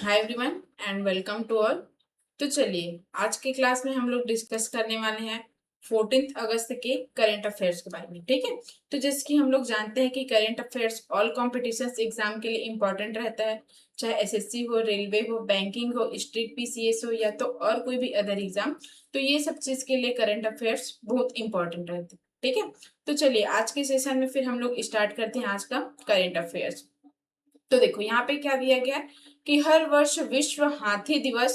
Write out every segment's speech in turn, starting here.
Hi everyone and welcome to all. तो चलिए आज की क्लास में हम लोग डिस्कस करने वाले हैं 14 अगस्त के करंट अफेयर्स के बारे में। ठीक है, तो जैसे कि हम लोग जानते हैं कि current affairs all competitions exam के लिए इम्पोर्टेंट रहता है, चाहे एसएससी हो, रेलवे हो, बैंकिंग हो, स्टेट पीसीएस हो या तो और कोई भी अदर एग्जाम। तो ये सब चीज के लिए करंट अफेयर्स बहुत इंपॉर्टेंट रहते हैं। ठीक है, तो चलिए आज के सेशन में फिर हम लोग स्टार्ट करते हैं आज का करंट अफेयर्स। तो देखो यहाँ पे क्या दिया गया है कि हर वर्ष विश्व हाथी दिवस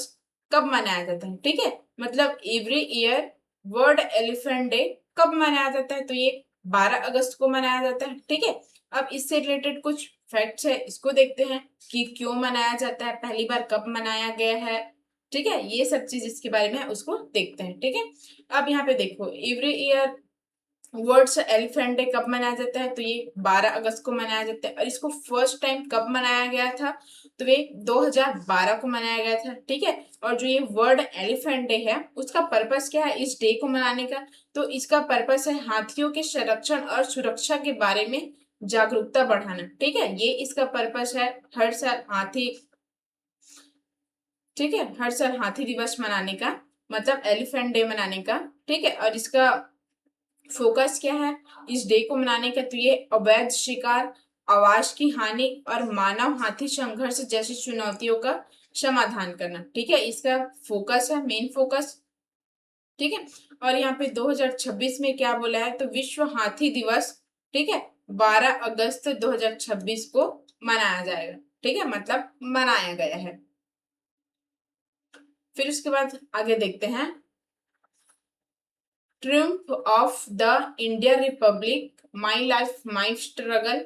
कब मनाया जाता है। ठीक है, मतलब every year world elephant day कब मनाया जाता है, तो ये 12 अगस्त को मनाया जाता है। ठीक है, अब इससे रिलेटेड कुछ फैक्ट्स है, इसको देखते हैं कि क्यों मनाया जाता है, पहली बार कब मनाया गया है। ठीक है, ये सब चीज इसके बारे में है, उसको देखते हैं। ठीक है, अब यहाँ पे देखो every year words elephant day कब मनाया जाता है, तो ये 12 अगस्त को मनाया जाता है। और इसको फर्स्ट टाइम कब मनाया गया था, तो ये 2012 को मनाया गया था। ठीक है, और जो ये वर्ल्ड एलिफेंट डे है उसका पर्पस क्या है इस डे को मनाने का, तो इसका पर्पस है हाथियों के संरक्षण और सुरक्षा के बारे में जागरूकता बढ़ाना। ठीक है, ये इसका पर्पस है हर साल हाथी। ठीक है, हर साल हाथी दिवस मनाने का, मतलब एलिफेंट डे मनाने का। ठीक है, और इसका फोकस क्या है इस डे को मनाने का, तो ये अवैध शिकार, आवास की हानि और मानव हाथी संघर्ष जैसी चुनौतियों का समाधान करना। ठीक है, इसका फोकस है, मेन फोकस। ठीक है, और यहाँ पे 2026 में क्या बोला है, तो विश्व हाथी दिवस। ठीक है, 12 अगस्त 2026 को मनाया जाएगा। ठीक है, मतलब मनाया गया है। फिर उसके बाद आगे देखते हैं triumph of the Indian Republic, my life my struggle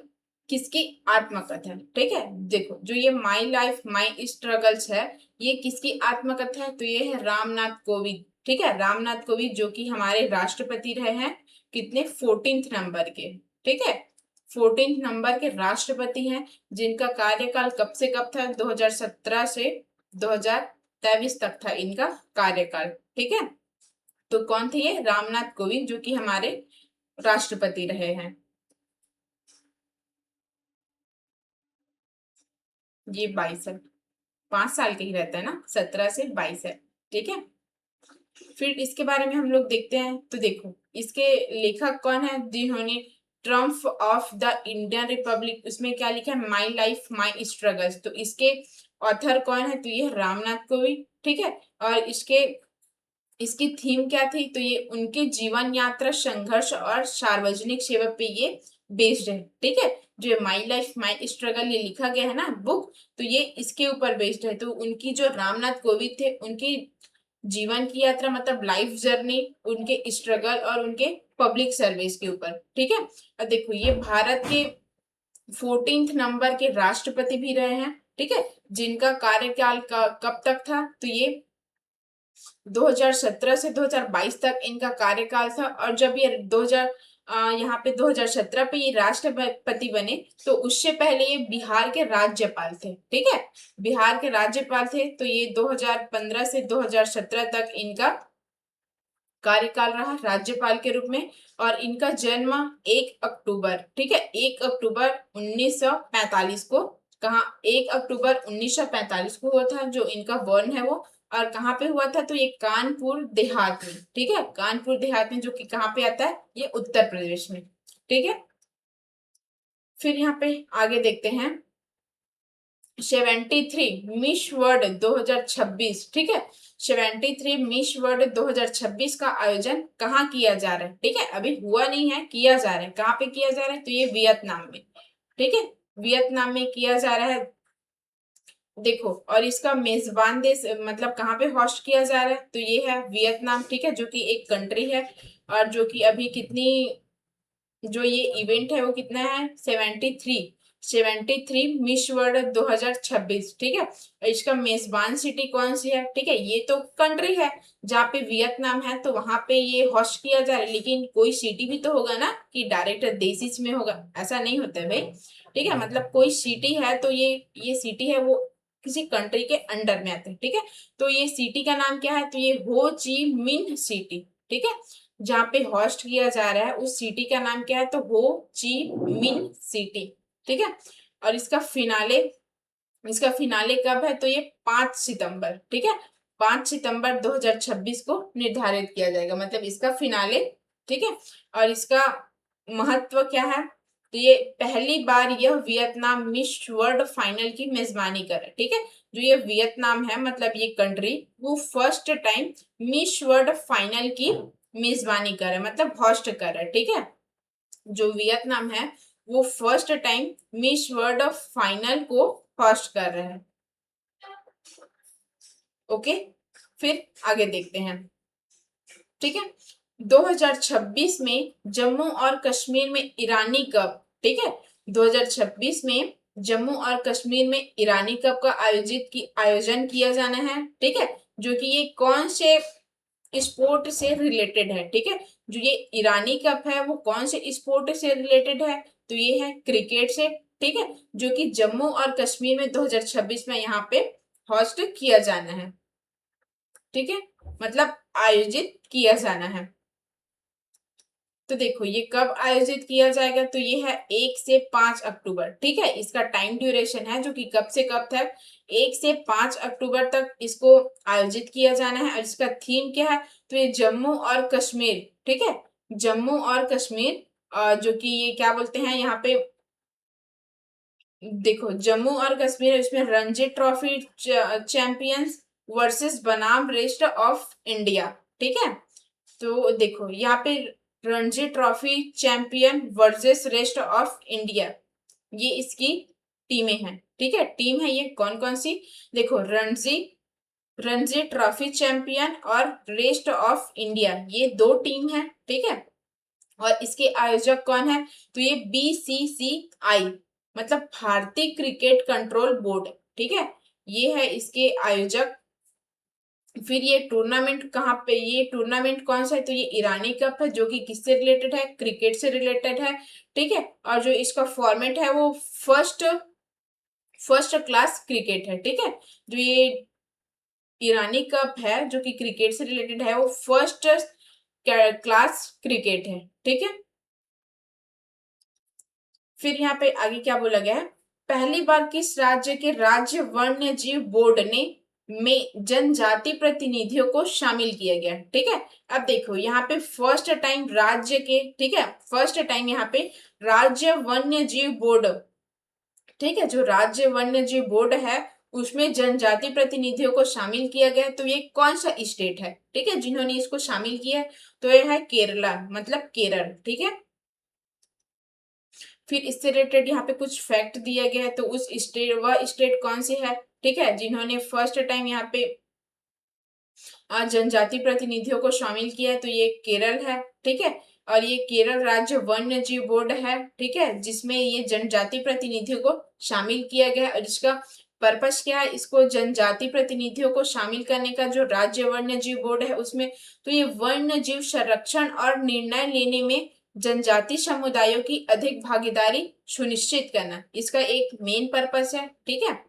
किसकी आत्मकथा है। ठीक है, देखो जो ये माई लाइफ माई स्ट्रगल्स है ये किसकी आत्मकथा है, तो ये है रामनाथ कोविंद। ठीक है, रामनाथ कोविंद जो कि हमारे राष्ट्रपति रहे हैं, कितने 14th नंबर के। ठीक है, 14th नंबर के राष्ट्रपति हैं, जिनका कार्यकाल कब से कब था, 2017 से 2023 तक था इनका कार्यकाल। ठीक है, तो कौन थे ये, रामनाथ कोविंद जो कि हमारे राष्ट्रपति रहे हैं। ये 22 है, 5 साल के ही रहता है ना, 17 से 22 है। ठीक है, फिर इसके बारे में हम लोग देखते हैं। तो देखो इसके लेखक कौन है जिन्होंने Trump of the Indian Republic, उसमें क्या लिखा है, माई लाइफ माई स्ट्रगल्स, तो इसके ऑथर कौन है, तो ये रामनाथ कोविंद। ठीक है, और इसकी थीम क्या थी, तो ये उनके जीवन यात्रा, संघर्ष और सार्वजनिक सेवा पे ये बेस्ड है। ठीक है, जो माई लाइफ माई स्ट्रगल ये लिखा गया है ना बुक, तो ये इसके ऊपर बेस्ड है। तो उनकी जो रामनाथ कोविंद थे उनकी जीवन की यात्रा मतलब लाइफ जर्नी, उनके स्ट्रगल और उनके पब्लिक सर्विस के ऊपर। ठीक है, और देखो ये भारत के 14th नंबर के राष्ट्रपति भी रहे हैं। ठीक है, जिनका कार्यकाल कब तक था, तो ये 2017 से 2022 तक इनका कार्यकाल था। और जब ये 2000 यहाँ पे 2017 पे ये राष्ट्रपति बने, तो उससे पहले ये बिहार के राज्यपाल थे। ठीक है, बिहार के राज्यपाल थे, तो ये 2015 से 2017 तक इनका कार्यकाल रहा राज्यपाल के रूप में। और इनका जन्म 1 अक्टूबर, ठीक है, 1 अक्टूबर 1945 को, कहा 1 अक्टूबर 1945 को हुआ था जो इनका बर्न है वो। और कहाँ पे हुआ था, तो ये कानपुर देहात में। ठीक है, कानपुर देहात में जो कि कहाँ पे आता है, ये उत्तर प्रदेश में। ठीक है, फिर यहाँ पे आगे देखते हैं 73 मिस वर्ल्ड 2026। ठीक है, 73 मिस वर्ल्ड 2026 का आयोजन कहाँ किया जा रहा है, ठीक है, अभी हुआ नहीं है, किया जा रहा है। कहाँ पे किया जा रहा है, तो ये वियतनाम में। ठीक है, वियतनाम में किया जा रहा है। देखो और इसका मेजबान देश मतलब कहाँ पे होस्ट किया जा रहा है, तो ये है वियतनाम। ठीक है, जो कि एक कंट्री है, और जो कि अभी कितनी, जो ये इवेंट है वो कितना है, 73 मिस वर्ल्ड 2026। ठीक है, और इसका मेजबान सिटी कौन सी है, ठीक है, ये तो कंट्री है जहाँ पे वियतनाम है, तो वहां पे ये होस्ट किया जा रहा है। लेकिन कोई सिटी भी तो होगा ना कि डायरेक्ट देश में होगा, ऐसा नहीं होता है भाई। ठीक है, मतलब कोई सिटी है तो ये सिटी है वो किसी कंट्री के अंडर में आते हैं। ठीक है, तो ये सिटी का नाम क्या है, तो ये हो ची मिन सिटी। ठीक है, जहाँ पे होस्ट किया जा रहा है उस सिटी का नाम क्या है, तो हो ची मिन सिटी। ठीक है, और इसका फिनाले इसका फिनाले कब है, तो ये 5 सितंबर, ठीक है, 5 सितंबर 2026 को निर्धारित किया जाएगा, मतलब इसका फिनाले, ठीक है। और इसका महत्व क्या है, तो ये पहली बार यह वियतनाम मिस वर्ल्ड फाइनल की मेजबानी करे, ठीक है। जो ये वियतनाम है, मतलब ये कंट्री, वो first time miss world final की मेजबानी करे, मतलब होस्ट करे, ठीक है। जो वियतनाम है वो first time miss world final को होस्ट कर रहे हैं। ओके, फिर आगे देखते हैं, ठीक है। 2026 में जम्मू और कश्मीर में ईरानी कप, ठीक है, 2026 में जम्मू और कश्मीर में ईरानी कप का आयोजन किया जाना है, ठीक है। जो कि ये कौन से स्पोर्ट से रिलेटेड है, ठीक है। जो ये ईरानी कप है वो कौन से स्पोर्ट से रिलेटेड है, तो ये है क्रिकेट से, ठीक है। जो कि जम्मू और कश्मीर में 2026 में यहाँ पे होस्ट किया जाना है, ठीक है, मतलब आयोजित किया जाना है। तो देखो ये कब आयोजित किया जाएगा, तो ये है 1 से 5 अक्टूबर, ठीक है। इसका टाइम ड्यूरेशन है जो कि कब से कब तक, 1 से 5 अक्टूबर तक इसको आयोजित किया जाना है। और इसका थीम क्या है, तो ये जम्मू और कश्मीर, ठीक है, जम्मू और कश्मीर, जो कि ये क्या बोलते हैं यहाँ पे, देखो जम्मू और कश्मीर, इसमें रणजी ट्रॉफी चैंपियंस वर्सेस बनाम रेस्ट ऑफ इंडिया, ठीक है। तो देखो यहाँ पे Ranji trophy champion versus rest of India, ये इसकी टीमें हैं, ठीक है। टीम है ये कौन कौन सी, देखो रणजी रणजी ट्रॉफी चैंपियन और रेस्ट ऑफ इंडिया, ये दो टीम है, ठीक है। और इसके आयोजक कौन है, तो ये BCCI, मतलब भारतीय क्रिकेट कंट्रोल बोर्ड, ठीक है, ये है इसके आयोजक। फिर ये टूर्नामेंट कहाँ पे, ये टूर्नामेंट कौन सा है, तो ये ईरानी कप है, जो कि किससे रिलेटेड है, क्रिकेट से रिलेटेड है, ठीक है। और जो इसका फॉर्मेट है वो फर्स्ट फर्स्ट क्लास क्रिकेट है, ठीक है। जो ये ईरानी कप है जो कि क्रिकेट से रिलेटेड है, वो फर्स्ट क्लास क्रिकेट है, ठीक है। फिर यहाँ पे आगे क्या बोला गया है, पहली बार किस राज्य के राज्य वन्य जीव बोर्ड ने में जनजाति प्रतिनिधियों को शामिल किया गया, ठीक है। अब देखो यहाँ पे फर्स्ट टाइम राज्य के, ठीक है, फर्स्ट टाइम यहाँ पे राज्य वन्य जीव बोर्ड, ठीक है, जो राज्य वन्य जीव बोर्ड है उसमें जनजाति प्रतिनिधियों को शामिल किया गया है। तो ये कौन सा स्टेट है, ठीक है, जिन्होंने इसको शामिल किया है, तो ये है केरला, मतलब केरल, ठीक है। फिर इससे रिलेटेड यहाँ पे कुछ फैक्ट दिया गया है, तो उस स्टेट, वह स्टेट कौन सी है, ठीक है, जिन्होंने फर्स्ट टाइम यहाँ पे जनजाति प्रतिनिधियों को शामिल किया है, तो ये केरल है, ठीक है। और ये केरल राज्य वन्य जीव बोर्ड है, ठीक है, जिसमें ये जनजाति प्रतिनिधियों को शामिल किया गया है। और इसका पर्पस क्या है, इसको जनजाति प्रतिनिधियों को शामिल करने का, जो राज्य वन्य जीव बोर्ड है उसमें, तो ये वन्य जीव संरक्षण और निर्णय लेने में जनजाति समुदायों की अधिक भागीदारी सुनिश्चित करना, इसका एक मेन पर्पस है, ठीक है।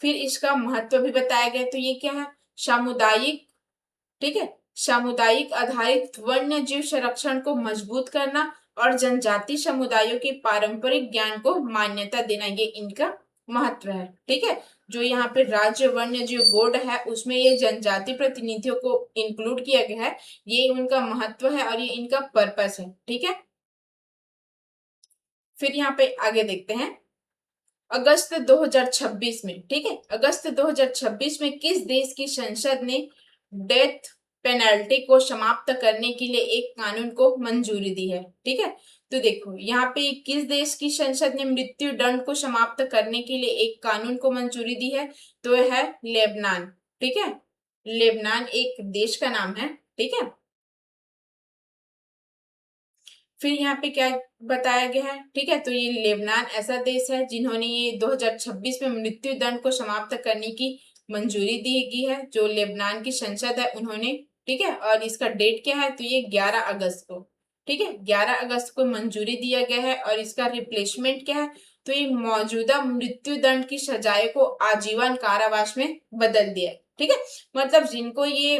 फिर इसका महत्व भी बताया गया, तो ये क्या है, सामुदायिक, ठीक है, सामुदायिक आधारित वन्य जीव संरक्षण को मजबूत करना और जनजाति समुदायों के पारंपरिक ज्ञान को मान्यता देना, ये इनका महत्व है, ठीक है। जो यहाँ पे राज्य वन्य जीव बोर्ड है उसमें ये जनजाति प्रतिनिधियों को इंक्लूड किया गया है, ये उनका महत्व है और ये इनका पर्पस है, ठीक है। फिर यहाँ पे आगे देखते हैं, अगस्त 2026 में, ठीक है, अगस्त 2026 में किस देश की संसद ने डेथ पेनल्टी को समाप्त करने के लिए एक कानून को मंजूरी दी है, ठीक है। तो देखो यहाँ पे किस देश की संसद ने मृत्यु दंड को समाप्त करने के लिए एक कानून को मंजूरी दी है, तो यह है लेबनान, ठीक है। लेबनान एक देश का नाम है, ठीक है। फिर यहाँ पे क्या बताया गया है, ठीक है, तो ये लेबनान ऐसा देश है जिन्होंने ये 2026 में मृत्यु दंड को समाप्त करने की मंजूरी दी गई है, जो लेबनान की संसद है उन्होंने, ठीक है। और इसका डेट क्या है, तो ये 11 अगस्त को, ठीक है, 11 अगस्त को मंजूरी दिया गया है। और इसका रिप्लेसमेंट क्या है, तो ये मौजूदा मृत्यु दंड की सजाए को आजीवन कारावास में बदल दिया, ठीक है। मतलब जिनको ये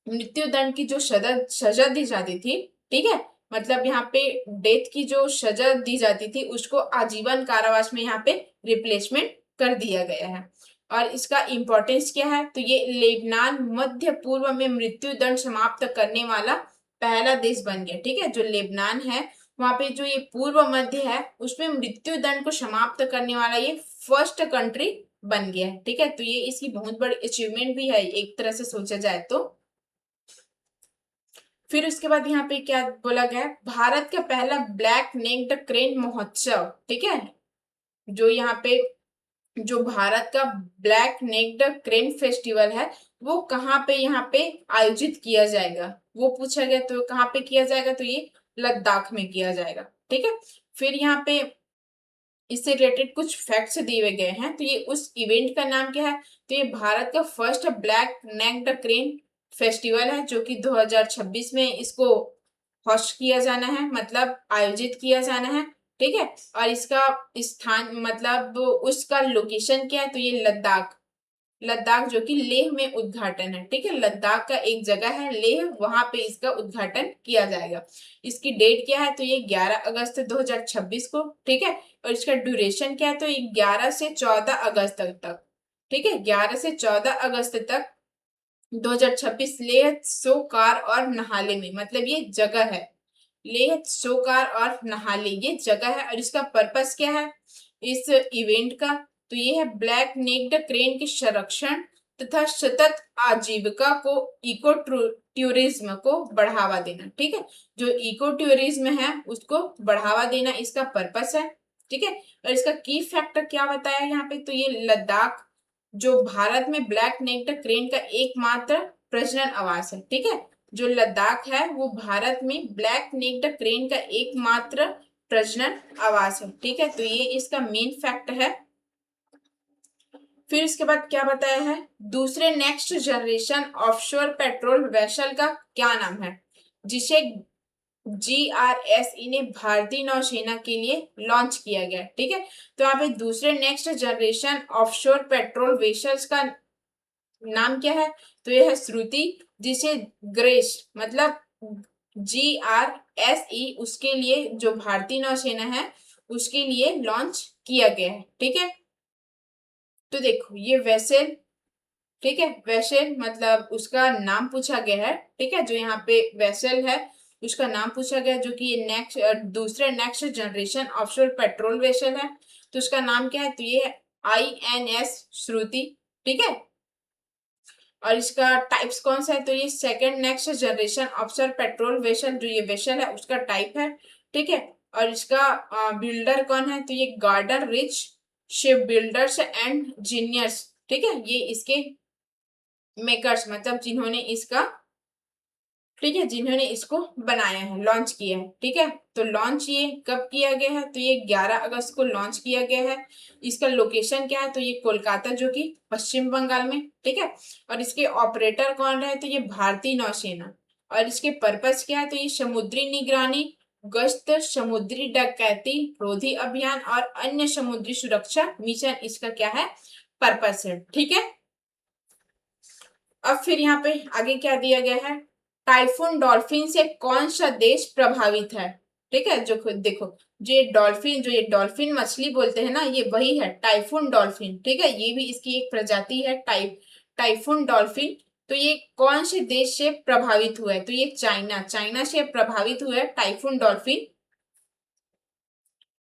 मृत्यु दंड की जो सजा सजा दी जाती थी, ठीक है, मतलब यहाँ पे डेथ की जो सजा दी जाती थी उसको आजीवन कारावास में यहाँ पे रिप्लेसमेंट कर दिया गया है। और इसका इम्पोर्टेंस क्या है, तो ये लेबनान मध्य पूर्व में मृत्यु दंड समाप्त करने वाला पहला देश बन गया। ठीक है, जो लेबनान है वहां पे जो ये पूर्व मध्य है उसमें मृत्यु दंड को समाप्त करने वाला ये फर्स्ट कंट्री बन गया है। ठीक है, तो ये इसकी बहुत बड़ी अचीवमेंट भी है एक तरह से सोचा जाए तो। फिर उसके बाद यहाँ पे क्या बोला गया है, भारत का पहला ब्लैक नेक्ड क्रेन महोत्सव। ठीक है, जो यहाँ पे जो भारत का ब्लैक नेक्ड क्रेन फेस्टिवल है वो कहाँ पे यहाँ पे आयोजित किया जाएगा, वो पूछा गया। तो कहाँ पे किया जाएगा, तो ये लद्दाख में किया जाएगा। ठीक है, फिर यहाँ पे इससे रिलेटेड कुछ फैक्ट्स दिए गए हैं। तो ये उस इवेंट का नाम क्या है, तो ये भारत का first black necked crane festival है जो कि 2026 में इसको होस्ट किया जाना है, मतलब आयोजित किया जाना है। ठीक है, और इसका स्थान मतलब उसका लोकेशन क्या है, तो ये लद्दाख, लद्दाख जो कि लेह में उद्घाटन है। ठीक है, लद्दाख का एक जगह है लेह, वहां पे इसका उद्घाटन किया जाएगा। इसकी डेट क्या है, तो ये 11 अगस्त 2026 को। ठीक है, और इसका ड्यूरेशन क्या है, तो ये 11 से 14 अगस्त तक। ठीक है, 11 से 14 अगस्त तक 2026 लेह, सोकार और नहाले में, मतलब ये जगह है लेह, सोकार और नहाले ये जगह है। और इसका पर्पस क्या है इस इवेंट का, तो ये है ब्लैक नेक्ड क्रेन के संरक्षण तथा सतत आजीविका को इको टूरिज्म को बढ़ावा देना। ठीक है, जो इको टूरिज्म है उसको बढ़ावा देना इसका पर्पस है। ठीक है, और इसका की फैक्टर क्या बताया यहाँ पे, तो ये लद्दाख जो भारत में ब्लैक नेक्ड क्रेन का एकमात्र प्रजनन आवास है। ठीक है, जो लद्दाख है वो भारत में ब्लैक नेक्ड क्रेन का एकमात्र प्रजनन आवास है। ठीक है, तो ये इसका मेन फैक्ट है। फिर इसके बाद क्या बताया है, दूसरे next generation offshore patrol vessel का क्या नाम है, जिसे GRSE ने भारतीय नौसेना के लिए लॉन्च किया गया। ठीक है, तो यहाँ पे दूसरे next generation offshore patrol vessels का नाम क्या है, तो यह है श्रुति, जिसे ग्रेस मतलब GRSE उसके लिए जो भारतीय नौसेना है उसके लिए लॉन्च किया गया है। ठीक है, तो देखो ये वेसल, ठीक है, वेसल मतलब उसका नाम पूछा गया है। ठीक है, जो यहाँ पे वेसल है उसका नाम पूछा गया, जो कि ये दूसरे next generation offshore patrol vessel है। तो उसका नाम क्या है, तो ये है INS श्रुति। ठीक है, और इसका टाइप्स कौन सा है, तो ये second next generation offshore patrol vessel जो ये वेसल है उसका टाइप है। ठीक है, और इसका बिल्डर कौन है, तो ये garden rich ship builders and engineers. ठीक है, ये इसके मेकर्स मतलब जिन्होंने इसका, ठीक है, जिन्होंने इसको बनाया है, लॉन्च किया है। ठीक है, तो लॉन्च ये कब किया गया है, तो ये 11 अगस्त को लॉन्च किया गया है। इसका लोकेशन क्या है, तो ये कोलकाता जो कि पश्चिम बंगाल में। ठीक है, और इसके ऑपरेटर कौन रहे, तो ये भारतीय नौसेना। और इसके पर्पस क्या है, तो ये समुद्री निगरानी, गश्त, समुद्री डकैती रोधी अभियान और अन्य समुद्री सुरक्षा मिशन इसका क्या है, पर्पस है। ठीक है, अब फिर यहाँ पे आगे क्या दिया गया है, टाइफून डॉल्फिन से कौन सा देश प्रभावित है। ठीक है, जो खुद देखो जो ये डॉल्फिन मछली बोलते हैं ना, ये वही है टाइफून डॉल्फिन। ठीक है, ये भी इसकी एक प्रजाति है टाइफून डॉल्फिन। तो ये कौन से देश से प्रभावित हुआ है, तो ये चाइना से प्रभावित हुआ है टाइफून डॉल्फिन।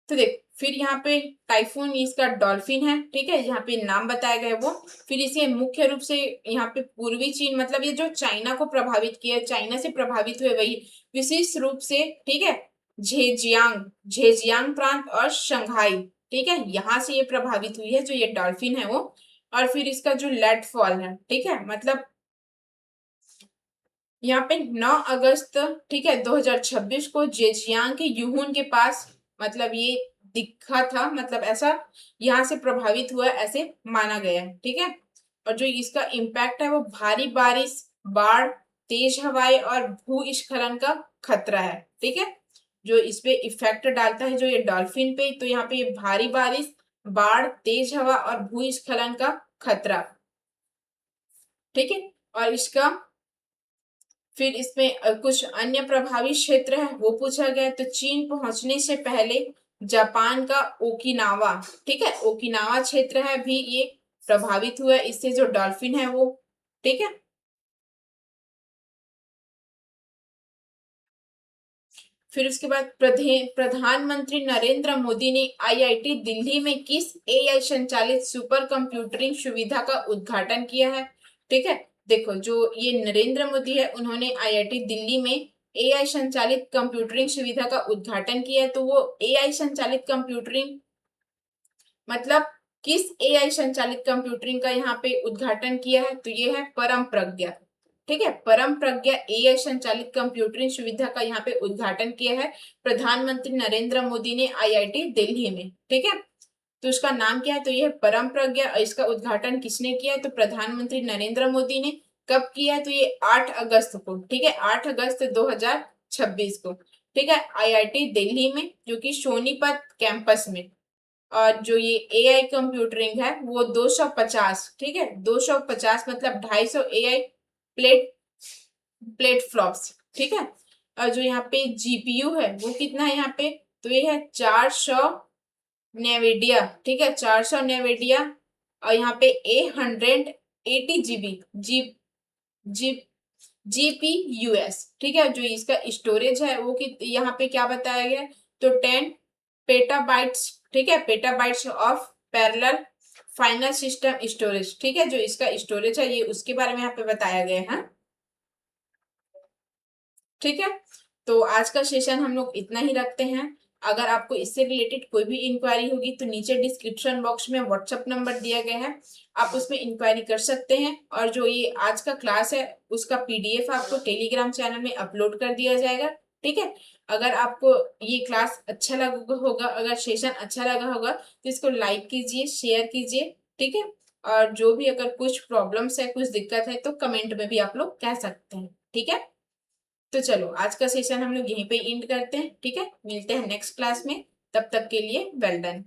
तो देख फिर यहाँ पे टाइफून इसका डॉल्फिन है। ठीक है, यहाँ पे नाम बताया गया है वो। फिर इसे मुख्य रूप से यहाँ पे पूर्वी चीन मतलब ये जो चाइना को प्रभावित किया, चाइना से प्रभावित हुए वही विशेष रूप से। ठीक है, झेजियांग प्रांत और शंघाई। ठीक है, यहाँ से ये प्रभावित हुई है जो ये डॉल्फिन है वो। और फिर इसका जो लेट फॉल है, ठीक है, मतलब यहाँ पे 9 अगस्त, ठीक है, 2026 को जेजियांग के यूहुन के पास मतलब ये दिखा था, मतलब ऐसा यहाँ से प्रभावित हुआ ऐसे माना गया है। ठीक है, और जो इसका इम्पैक्ट है वो भारी बारिश, बाढ़, तेज हवाएं और भूस्खलन का खतरा है। ठीक है, जो इस पे इफेक्ट डालता है जो ये डॉल्फिन पे, तो यहाँ पे ये भारी बारिश, बाढ़, तेज हवा और भूस्खलन का खतरा। ठीक है, और इसका फिर इसमें कुछ अन्य प्रभावी क्षेत्र है वो पूछा गया। तो चीन पहुंचने से पहले जापान का ओकिनावा, ठीक है, ओकिनावा क्षेत्र है भी ये प्रभावित हुआ है इससे, जो डॉल्फिन है वो, ठीक है। फिर उसके बाद प्रधानमंत्री नरेंद्र मोदी ने आईआईटी दिल्ली में किस एआई संचालित सुपर कंप्यूटरिंग सुविधा का उद्घाटन किया है, ठीक है। देखो, जो ये नरेंद्र मोदी है उन्होंने आईआईटी दिल्ली में एआई संचालित कंप्यूटरिंग सुविधा का उद्घाटन किया है। तो वो एआई संचालित कंप्यूटरिंग मतलब किस एआई संचालित कंप्यूटरिंग का यहाँ पे उद्घाटन किया है, तो ये है परम प्रज्ञा, ठीक है। परम प्रज्ञा एआई संचालित कंप्यूटरिंग सुविधा का यहाँ पे उद्घाटन किया है प्रधानमंत्री नरेंद्र मोदी ने आईआईटी दिल्ली में, ठीक है। तो इसका नाम क्या है, तो ये है परम प्रज्ञा। और इसका उद्घाटन किसने किया है, तो प्रधानमंत्री नरेंद्र मोदी ने। कब किया है, तो ये 8 अगस्त को, ठीक है, 8 अगस्त 2026 को, ठीक है, आईआईटी दिल्ली में, जो कि सोनीपत कैंपस में। और जो ये एआई कंप्यूटरिंग है वो 250, ठीक है, 250 मतलब 250 एआई प्लेट प्लेटफ्लॉप्स, ठीक है। और जो यहाँ पे जीपीयू है वो कितना है यहाँ पे, तो ये है 400 नेविडिया, ठीक है, 400 नेविडिया। और यहाँ पे 880 जीबी जी जीपीयूएस, ठीक है। जो इसका स्टोरेज है वो यहाँ पे क्या बताया गया है, तो 10 पेटाबाइट्स, ठीक है, petabytes of parallel final system storage, ठीक है। जो इसका स्टोरेज है ये उसके बारे में यहाँ पे बताया गया है, ठीक है। तो आज का सेशन हम लोग इतना ही रखते हैं। अगर आपको इससे रिलेटेड कोई भी इंक्वायरी होगी तो नीचे डिस्क्रिप्शन बॉक्स में व्हाट्सएप नंबर दिया गया है, आप उसमें इंक्वायरी कर सकते हैं। और जो ये आज का क्लास है उसका पीडीएफ आपको टेलीग्राम चैनल में अपलोड कर दिया जाएगा, ठीक है। अगर आपको ये क्लास अच्छा लगा होगा, अगर सेशन अच्छा लगा होगा तो इसको लाइक कीजिए, शेयर कीजिए, ठीक है। और जो भी अगर कुछ प्रॉब्लम्स है, कुछ दिक्कत है तो कमेंट में भी आप लोग कह सकते हैं, ठीक है। तो चलो आज का सेशन हम लोग यहीं पे एंड करते हैं, ठीक है। मिलते हैं नेक्स्ट क्लास में, तब तक के लिए वेल डन।